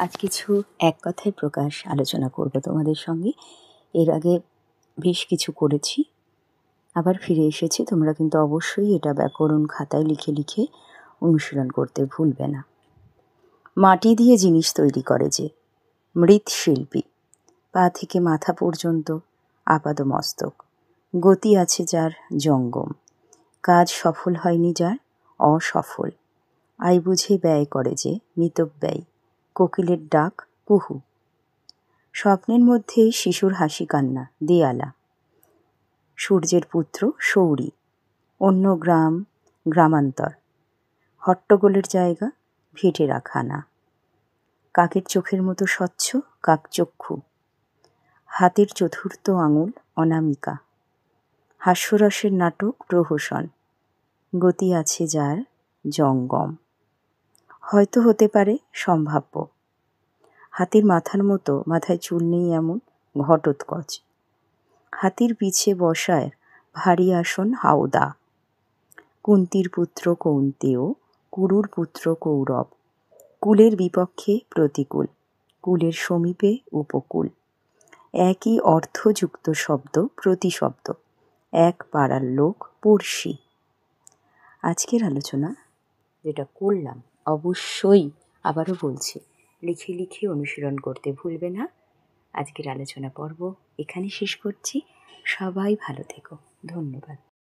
আজ কিছু এক কথায় প্রকাশ আলোচনা করব তোমাদের সঙ্গে। এর আগে বেশ কিছু করেছি, আবার ফিরে এসেছি। তোমরা কিন্তু অবশ্যই এটা ব্যাকরণ খাতায় লিখে লিখে অনুশীলন করতে ভুলবে না। মাটি দিয়ে জিনিস তৈরি করে যে মৃৎশিল্পী, পা থেকে মাথা পর্যন্ত আপাদমস্তক, গতি আছে যার জঙ্গম, কাজ সফল হয়নি যার অসফল, আয় বুঝে ব্যয় করে যে মিতব্যয়ী, কোকিলের ডাক কুহু, স্বপ্নের মধ্যে শিশুর হাসি কান্না দেয়ালা, সূর্যের পুত্র সৌরী, অন্য গ্রাম গ্রামান্তর, হট্টগোলের জায়গা ভেটে রাখা না, কাকের চোখের মতো স্বচ্ছ কাকচক্ষু, হাতের চতুর্থ আঙুল অনামিকা, হাস্যরসের নাটক প্রহসন, গতি আছে যার জঙ্গম, হয়তো হতে পারে সম্ভাব্য, হাতির মাথার মতো মাথায় চুল নেই এমন ঘটোৎকচ, হাতির পিছে বসায় ভারী আসন হাওদা, কুন্তির পুত্র কৌন্তেয়, কুরুর পুত্র কৌরব, কুলের বিপক্ষে প্রতিকূল, কুলের সমীপে উপকূল, একই অর্থযুক্ত শব্দ প্রতিশব্দ, এক পাড়ার লোক পড়শি। আজকের আলোচনা যেটা করলাম, অবশ্যই আবারও বলছি, লিখে লিখে অনুশীলন করতে ভুলবে না। আজকের আলোচনা পর্ব এখানে শেষ করছি। সবাই ভালো থেকো। ধন্যবাদ।